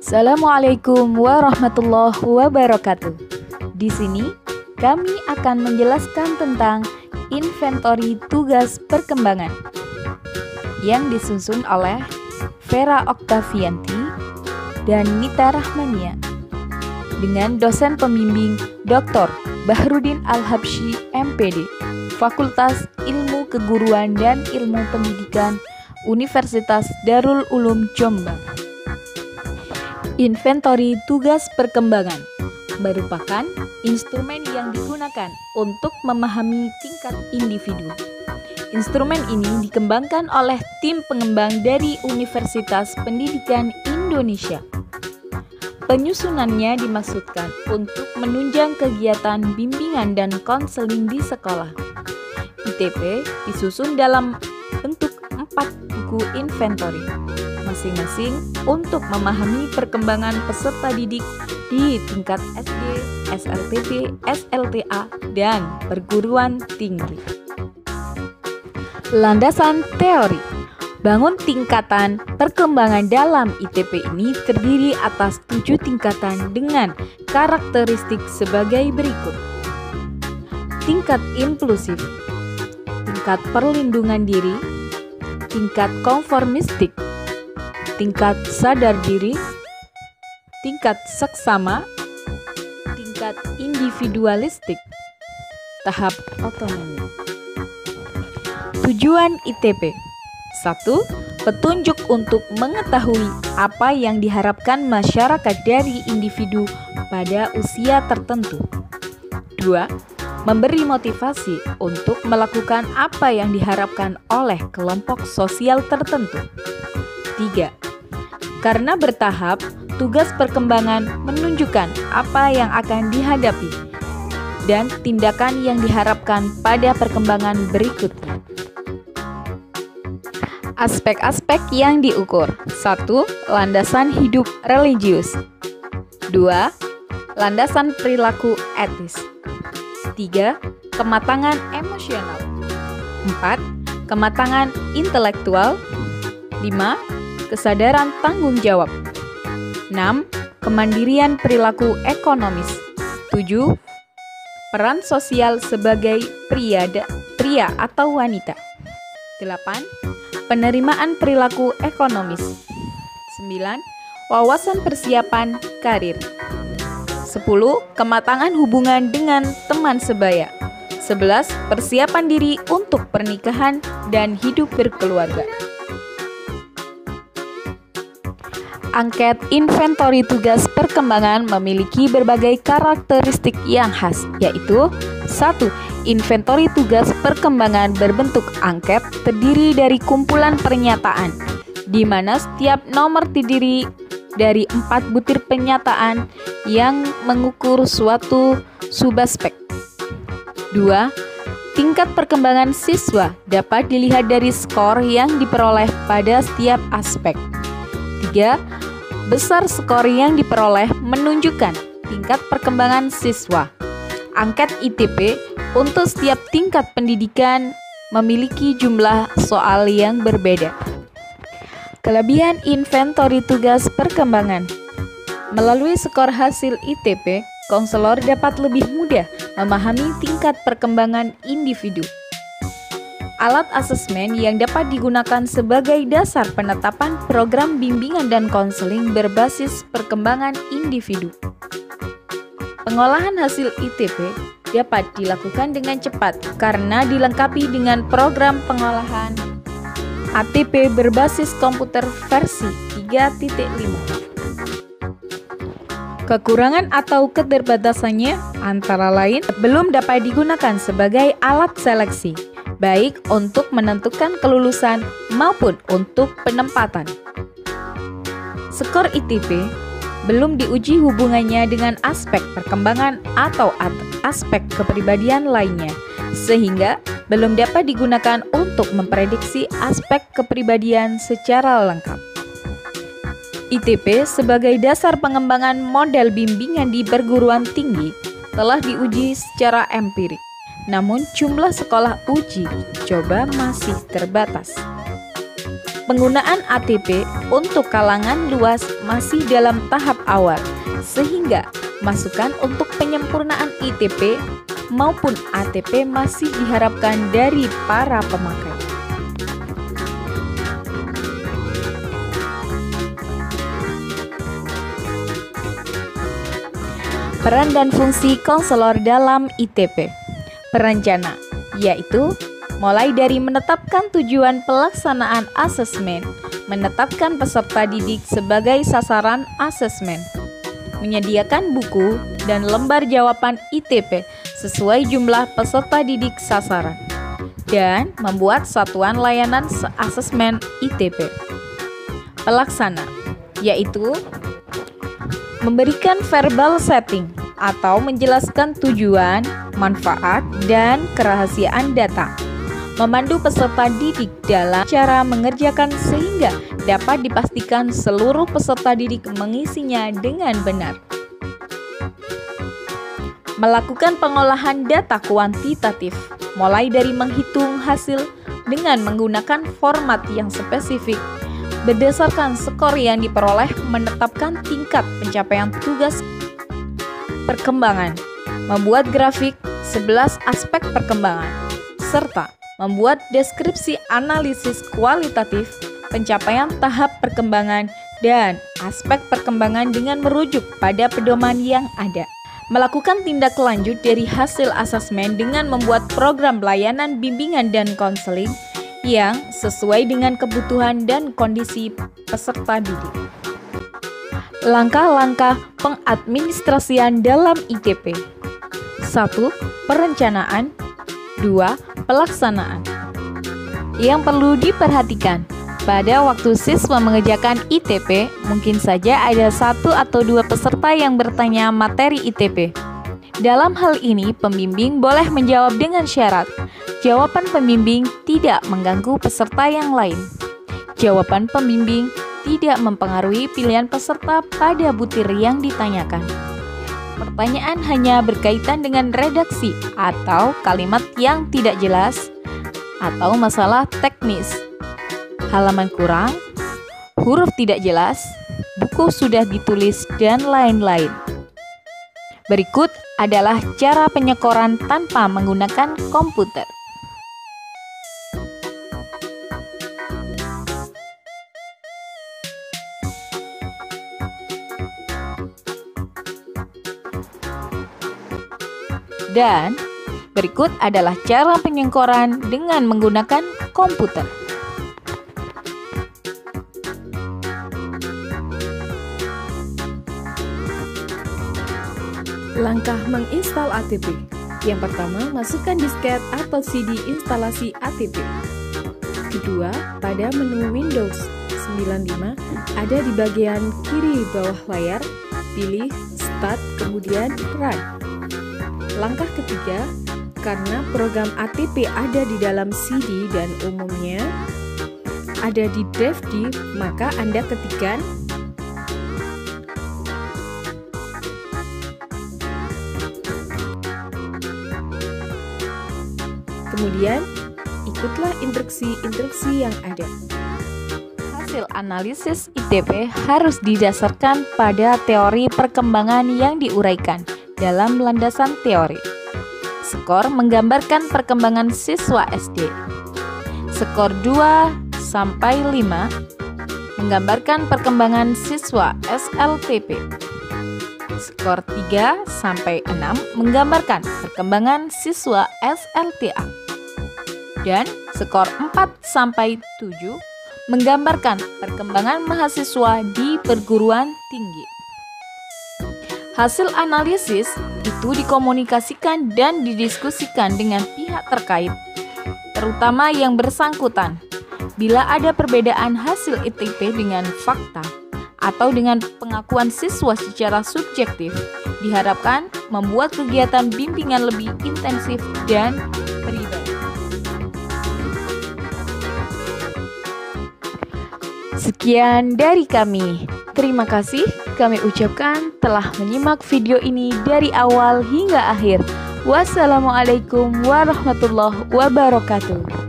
Assalamualaikum warahmatullahi wabarakatuh. Di sini kami akan menjelaskan tentang inventori tugas perkembangan yang disusun oleh Vera Oktavianti dan Nita Rahmania dengan dosen pembimbing Dr. Bahrudin Al-Habsyi MPD, Fakultas Ilmu Keguruan dan Ilmu Pendidikan Universitas Darul Ulum Jombang. Inventori tugas perkembangan merupakan instrumen yang digunakan untuk memahami tingkat individu. Instrumen ini dikembangkan oleh tim pengembang dari Universitas Pendidikan Indonesia. Penyusunannya dimaksudkan untuk menunjang kegiatan bimbingan dan konseling di sekolah. ITP disusun dalam bentuk 4 buku inventori, masing-masing untuk memahami perkembangan peserta didik di tingkat SD, SLTP, SLTA, dan perguruan tinggi. Landasan teori. Bangun tingkatan perkembangan dalam ITP ini terdiri atas 7 tingkatan dengan karakteristik sebagai berikut. Tingkat inklusif, tingkat perlindungan diri, tingkat konformistik, tingkat sadar diri, tingkat seksama, tingkat individualistik, tahap otonomi. Tujuan ITP: 1. Petunjuk untuk mengetahui apa yang diharapkan masyarakat dari individu pada usia tertentu. 2. Memberi motivasi untuk melakukan apa yang diharapkan oleh kelompok sosial tertentu. 3. Karena bertahap, tugas perkembangan menunjukkan apa yang akan dihadapi dan tindakan yang diharapkan pada perkembangan berikutnya. Aspek-aspek yang diukur. 1. Landasan hidup religius. 2. Landasan perilaku etis. 3. Kematangan emosional. 4. Kematangan intelektual. 5. Kesadaran tanggung jawab. 6. Kemandirian perilaku ekonomis. 7. Peran sosial sebagai pria atau wanita. 8. Penerimaan perilaku ekonomis. 9. Wawasan persiapan karir. 10. Kematangan hubungan dengan teman sebaya. 11. Persiapan diri untuk pernikahan dan hidup berkeluarga. Angket inventori tugas perkembangan memiliki berbagai karakteristik yang khas, yaitu 1. Inventori tugas perkembangan berbentuk angket terdiri dari kumpulan pernyataan, di mana setiap nomor terdiri dari 4 butir pernyataan yang mengukur suatu subaspek. 2. Tingkat perkembangan siswa dapat dilihat dari skor yang diperoleh pada setiap aspek. 3. Besar skor yang diperoleh menunjukkan tingkat perkembangan siswa. Angket ITP untuk setiap tingkat pendidikan memiliki jumlah soal yang berbeda. Kelebihan inventori tugas perkembangan. Melalui skor hasil ITP, konselor dapat lebih mudah memahami tingkat perkembangan individu. Alat asesmen yang dapat digunakan sebagai dasar penetapan program bimbingan dan konseling berbasis perkembangan individu. Pengolahan hasil ITP dapat dilakukan dengan cepat karena dilengkapi dengan program pengolahan ATP berbasis komputer versi 3.5. Kekurangan atau keterbatasannya antara lain belum dapat digunakan sebagai alat seleksi, baik untuk menentukan kelulusan maupun untuk penempatan. Skor ITP belum diuji hubungannya dengan aspek perkembangan atau aspek kepribadian lainnya, sehingga belum dapat digunakan untuk memprediksi aspek kepribadian secara lengkap. ITP sebagai dasar pengembangan model bimbingan di perguruan tinggi telah diuji secara empirik, namun jumlah sekolah uji coba masih terbatas. Penggunaan ATP untuk kalangan luas masih dalam tahap awal, sehingga masukan untuk penyempurnaan ITP maupun ATP masih diharapkan dari para pemakai. Peran dan fungsi konselor dalam ITP. Perencana, yaitu mulai dari menetapkan tujuan pelaksanaan asesmen, menetapkan peserta didik sebagai sasaran asesmen, menyediakan buku dan lembar jawaban ITP sesuai jumlah peserta didik sasaran, dan membuat satuan layanan asesmen ITP. Pelaksana, yaitu memberikan verbal setting atau menjelaskan tujuan, manfaat, dan kerahasiaan data, memandu peserta didik dalam cara mengerjakan sehingga dapat dipastikan seluruh peserta didik mengisinya dengan benar. Melakukan pengolahan data kuantitatif, mulai dari menghitung hasil dengan menggunakan format yang spesifik, berdasarkan skor yang diperoleh, menetapkan tingkat pencapaian tugas perkembangan, membuat grafik 11 aspek perkembangan, serta membuat deskripsi analisis kualitatif pencapaian tahap perkembangan dan aspek perkembangan dengan merujuk pada pedoman yang ada. Melakukan tindak lanjut dari hasil asesmen dengan membuat program pelayanan bimbingan dan konseling yang sesuai dengan kebutuhan dan kondisi peserta didik. Langkah-langkah pengadministrasian dalam ITP. 1. Perencanaan. 2. Pelaksanaan. Yang perlu diperhatikan, pada waktu siswa mengerjakan ITP, mungkin saja ada 1 atau 2 peserta yang bertanya materi ITP. Dalam hal ini, pembimbing boleh menjawab dengan syarat jawaban pembimbing tidak mengganggu peserta yang lain. Jawaban pembimbing tidak mempengaruhi pilihan peserta pada butir yang ditanyakan. Pertanyaan hanya berkaitan dengan redaksi atau kalimat yang tidak jelas atau masalah teknis, halaman kurang, huruf tidak jelas, buku sudah ditulis, dan lain-lain. Berikut adalah cara penyekoran tanpa menggunakan komputer. Dan berikut adalah cara penyengkoran dengan menggunakan komputer. Langkah menginstal ATP. Yang pertama, masukkan disket atau CD instalasi ATP. Kedua, pada menu Windows 95 ada di bagian kiri bawah layar, pilih Start kemudian Run. Langkah ketiga, karena program ATP ada di dalam CD dan umumnya ada di drive D, maka Anda ketikkan kemudian ikutlah instruksi-instruksi yang ada. Hasil analisis ITP harus didasarkan pada teori perkembangan yang diuraikan dalam landasan teori. Skor menggambarkan perkembangan siswa SD. Skor 2 sampai 5 menggambarkan perkembangan siswa SLTP. Skor 3 sampai 6 menggambarkan perkembangan siswa SLTA. Dan skor 4 sampai 7 menggambarkan perkembangan mahasiswa di perguruan tinggi. Hasil analisis itu dikomunikasikan dan didiskusikan dengan pihak terkait, terutama yang bersangkutan. Bila ada perbedaan hasil ITP dengan fakta atau dengan pengakuan siswa secara subjektif, diharapkan membuat kegiatan bimbingan lebih intensif dan pribadi. Sekian dari kami. Terima kasih kami ucapkan telah menyimak video ini dari awal hingga akhir. Wassalamualaikum warahmatullahi wabarakatuh.